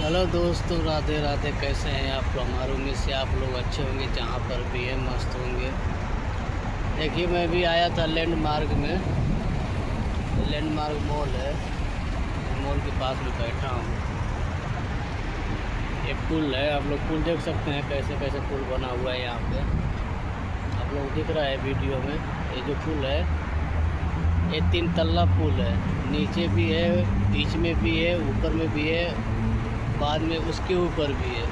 Hello दोस्तों, राधे राधे। कैसे हैं आप लोग? हमारे उम्मीद से आप लोग अच्छे होंगे, जहाँ पर भी हैं मस्त होंगे। देखिए, मैं भी आया था लैंडमार्क में। लैंडमार्क मॉल है, मॉल के पास में बैठा हूँ। एक पुल है, आप लोग पुल देख सकते हैं कैसे कैसे पुल बना हुआ है यहाँ पे। आप लोग दिख रहा है वीडियो में। ये जो पुल है, ये 3 तल्ला पुल है। नीचे भी है, बीच में भी है, ऊपर में भी है, बाद में उसके ऊपर भी है।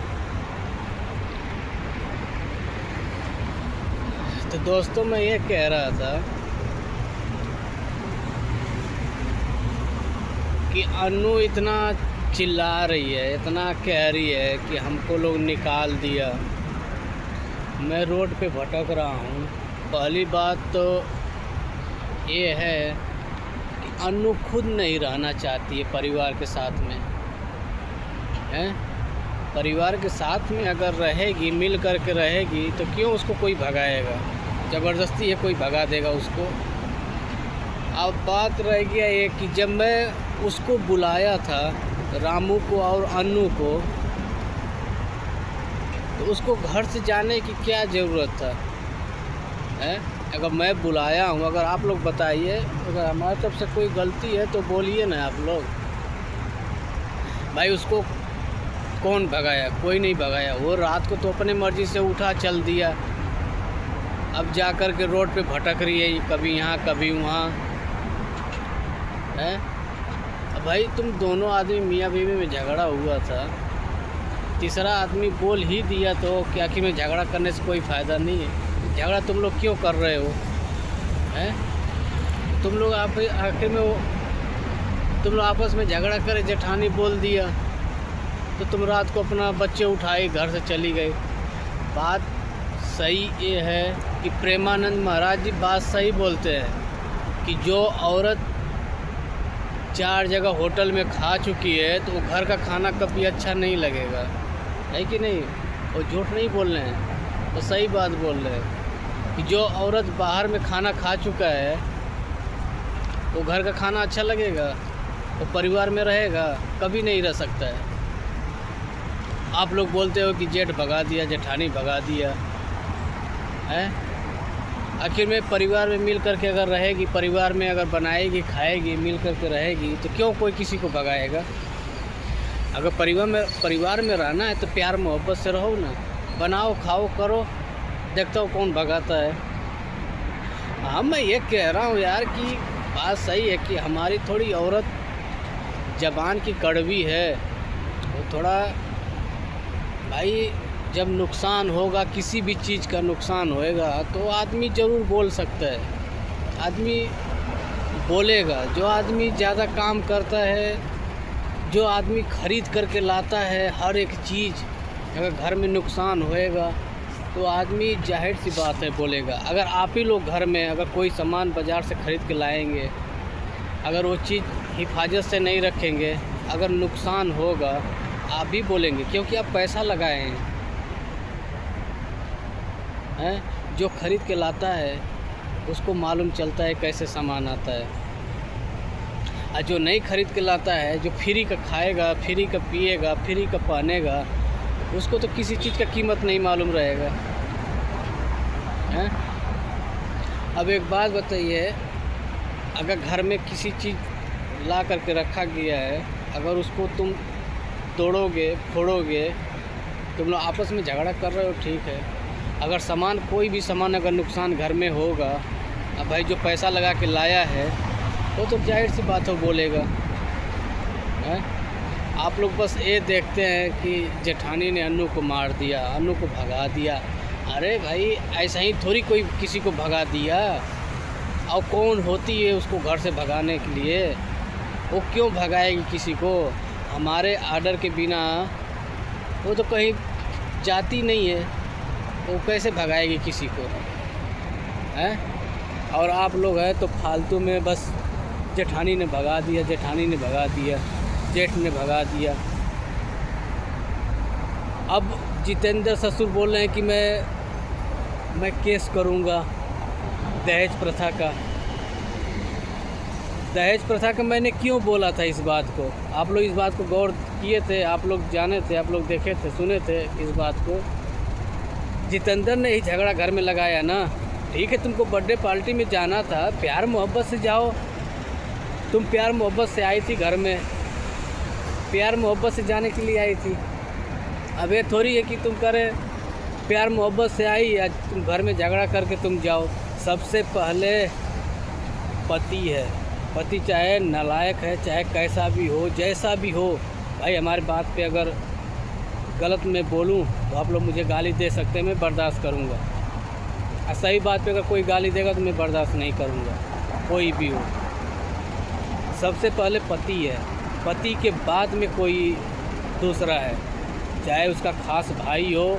तो दोस्तों, मैं ये कह रहा था कि अनु इतना चिल्ला रही है, इतना कह रही है कि हमको लोग निकाल दिया। मैं रोड पे भटक रहा हूँ। पहली बात तो ये है कि अनु खुद नहीं रहना चाहती है परिवार के साथ में, हैं? परिवार के साथ में अगर रहेगी, मिल कर के रहेगी, तो क्यों उसको कोई भगाएगा? ज़बरदस्ती है कोई भगा देगा उसको? अब बात रह गया ये कि जब मैं उसको बुलाया था, रामू को और अनु को, तो उसको घर से जाने की क्या ज़रूरत था, है? अगर मैं बुलाया हूँ, अगर आप लोग बताइए, अगर हमारी तरफ से कोई गलती है तो बोलिए ना आप लोग। भाई, उसको कौन भगाया? कोई नहीं भगाया। वो रात को तो अपने मर्ज़ी से उठा चल दिया। अब जा कर के रोड पे भटक रही है, कभी यहाँ कभी वहाँ, है? अब भाई, तुम दोनों आदमी मियाँ बीवी में झगड़ा हुआ था, तीसरा आदमी बोल ही दिया तो कि आखिर में झगड़ा करने से कोई फ़ायदा नहीं है। झगड़ा तुम लोग क्यों कर रहे हो, हैं? तुम लोग आखिर में तुम लोग आपस में झगड़ा करे, जेठानी बोल दिया तो तुम रात को अपना बच्चे उठाए घर से चली गई। बात सही ये है कि प्रेमानंद महाराज जी बात सही बोलते हैं कि जो औरत 4 जगह होटल में खा चुकी है तो वो घर का खाना कभी अच्छा नहीं लगेगा, है कि नहीं? वो झूठ नहीं बोल रहे हैं, वो सही बात बोल रहे हैं कि जो औरत बाहर में खाना खा चुका है वो घर का खाना अच्छा लगेगा? वो परिवार में रहेगा? कभी नहीं रह सकता है। आप लोग बोलते हो कि जेठ भगा दिया, जेठानी भगा दिया, है? आखिर में परिवार में मिल करके अगर रहेगी, परिवार में अगर बनाएगी, खाएगी, मिल करके रहेगी, तो क्यों कोई किसी को भगाएगा? अगर परिवार में रहना है तो प्यार मोहब्बत से रहो ना, बनाओ, खाओ, करो, देखता हूँ कौन भगाता है। हाँ, मैं ये कह रहा हूँ यार कि बात सही है कि हमारी थोड़ी औरत ज़बान की कड़वी है। वो थोड़ा, भाई, जब नुकसान होगा, किसी भी चीज़ का नुकसान होएगा तो आदमी ज़रूर बोल सकता है, आदमी बोलेगा। जो आदमी ज़्यादा काम करता है, जो आदमी खरीद करके लाता है हर एक चीज़, अगर घर में नुकसान होएगा तो आदमी जाहिर सी बात है बोलेगा। अगर आप ही लोग घर में अगर कोई सामान बाज़ार से ख़रीद के लाएंगे, अगर वो चीज़ हिफाजत से नहीं रखेंगे, अगर नुकसान होगा, आप भी बोलेंगे, क्योंकि आप पैसा लगाए हैं। जो ख़रीद के लाता है उसको मालूम चलता है कैसे सामान आता है, और जो नहीं ख़रीद के लाता है, जो फ्री का खाएगा, फ्री का पिएगा, फ्री का पहनेगा, उसको तो किसी चीज़ का कीमत नहीं मालूम रहेगा, हैं? अब एक बात बताइए, अगर घर में किसी चीज़ ला करके रखा गया है, अगर उसको तुम तोड़ोगे, फोड़ोगे, तुम लोग आपस में झगड़ा कर रहे हो, ठीक है। अगर सामान, कोई भी सामान अगर नुकसान घर में होगा, अब भाई जो पैसा लगा के लाया है वो तो जाहिर सी बात हो बोलेगा, है? आप लोग बस ये देखते हैं कि जेठानी ने अनु को मार दिया, अनु को भगा दिया। अरे भाई, ऐसा ही थोड़ी कोई किसी को भगा दिया। और कौन होती है उसको घर से भगाने के लिए? वो क्यों भगाएगी किसी को? हमारे आर्डर के बिना वो तो कहीं जाती नहीं है, वो कैसे भगाएगी किसी को, हैं? और आप लोग हैं तो फालतू में बस जेठानी ने भगा दिया, जेठानी ने भगा दिया, जेठ ने भगा दिया। अब जितेंद्र ससुर बोल रहे हैं कि मैं केस करूँगा दहेज प्रथा का। दहेज प्रथा का मैंने क्यों बोला था इस बात को? आप लोग इस बात को किए थे, आप लोग जाने थे, आप लोग देखे थे, सुने थे इस बात को। जितेंद्र ने ही झगड़ा घर में लगाया ना। ठीक है, तुमको बर्थडे पार्टी में जाना था, प्यार मोहब्बत से जाओ। तुम प्यार मोहब्बत से आई थी घर में, प्यार मोहब्बत से जाने के लिए आई थी। अब ये थोड़ी है कि तुम करे प्यार मोहब्बत से आई या तुम घर में झगड़ा करके तुम जाओ। सबसे पहले पति है, पति चाहे नालायक है, चाहे कैसा भी हो, जैसा भी हो। भाई हमारी बात पे अगर गलत मैं बोलूं तो आप लोग मुझे गाली दे सकते हैं, मैं बर्दाश्त करूंगा। और सही बात पे अगर कोई गाली देगा तो मैं बर्दाश्त नहीं करूंगा, कोई भी हो। सबसे पहले पति है, पति के बाद में कोई दूसरा है। चाहे उसका खास भाई हो,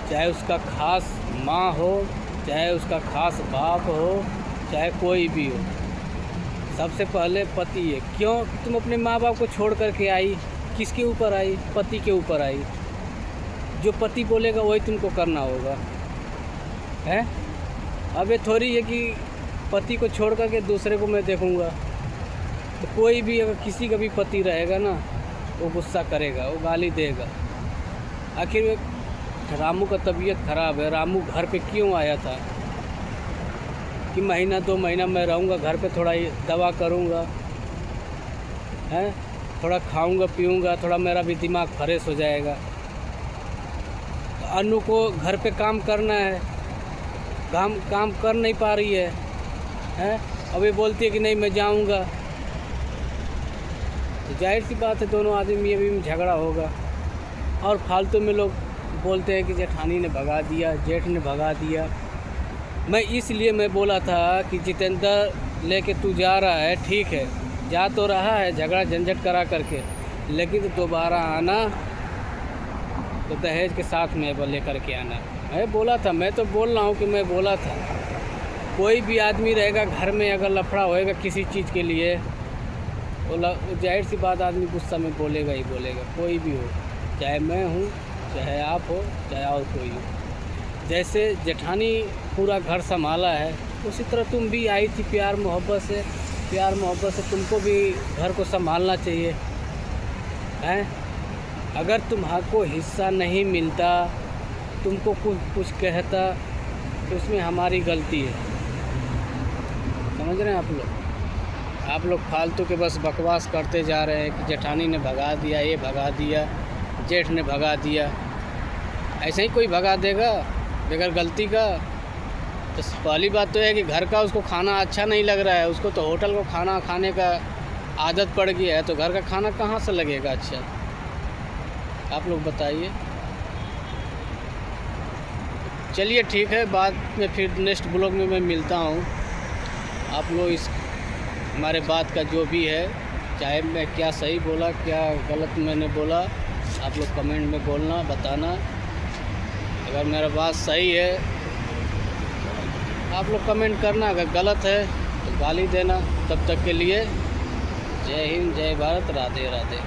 चाहे उसका खास माँ हो, चाहे उसका खास बाप हो, चाहे कोई भी हो, सबसे पहले पति है। क्यों? तुम अपने माँ बाप को छोड़ करके आई, किसके ऊपर आई? पति के ऊपर आई। जो पति बोलेगा वही तुमको करना होगा, है? अब ये थोड़ी है कि पति को छोड़ करके दूसरे को मैं देखूंगा। तो कोई भी अगर किसी का भी पति रहेगा ना, वो गुस्सा करेगा, वो गाली देगा। आखिर रामू का तबीयत ख़राब है, रामू घर पे क्यों आया था? कि महीना 2 महीना मैं रहूँगा घर पे, थोड़ा दवा करूँगा, हैं, थोड़ा खाऊँगा पीऊँगा, थोड़ा मेरा भी दिमाग फ्रेश हो जाएगा। अनु को घर पे काम करना है, काम कर नहीं पा रही है, हैं? अब ये बोलती है कि नहीं मैं जाऊँगा। तो जाहिर सी बात है दोनों आदमी अभी में झगड़ा होगा। और फालतू में लोग बोलते हैं कि जेठानी ने भगा दिया, जेठ ने भगा दिया। मैं इसलिए मैं बोला था कि जितेंद्र लेके तू जा रहा है, ठीक है, जा तो रहा है झगड़ा झंझट करा करके, लेकिन तो दोबारा आना तो दहेज के साथ में लेकर के आना। मैं बोला था, मैं तो बोल रहा हूँ कि मैं बोला था। कोई भी आदमी रहेगा घर में, अगर लफड़ा होएगा किसी चीज़ के लिए, वो जाहिर सी बात आदमी गुस्सा में बोलेगा ही बोलेगा, कोई भी हो, चाहे मैं हूँ, चाहे आप हो, चाहे और कोई हो। जैसे जेठानी पूरा घर संभाला है, उसी तरह तुम भी आई थी प्यार मोहब्बत से, प्यार मोहब्बत से तुमको भी घर को संभालना चाहिए, हैं? अगर तुम्हारे हिस्सा नहीं मिलता, तुमको कुछ कहता, तो उसमें हमारी गलती है। समझ रहे हैं आप लोग? आप लोग फालतू के बस बकवास करते जा रहे हैं कि जेठानी ने भगा दिया, ये भगा दिया, जेठ ने भगा दिया। ऐसे ही कोई भगा देगा बगैर गलती का? तो पहली बात तो है कि घर का उसको खाना अच्छा नहीं लग रहा है, उसको तो होटल को खाना खाने का आदत पड़ गया है, तो घर का खाना कहाँ से लगेगा अच्छा? आप लोग बताइए। चलिए ठीक है, बाद में फिर नेक्स्ट ब्लॉग में मैं मिलता हूँ। आप लोग इस हमारे बात का जो भी है, चाहे मैं क्या सही बोला क्या गलत मैंने बोला, आप लोग कमेंट में बोलना, बताना। अगर मेरा बात सही है आप लोग कमेंट करना, अगर गलत है तो गाली देना। तब तक के लिए जय हिंद, जय भारत, राधे राधे।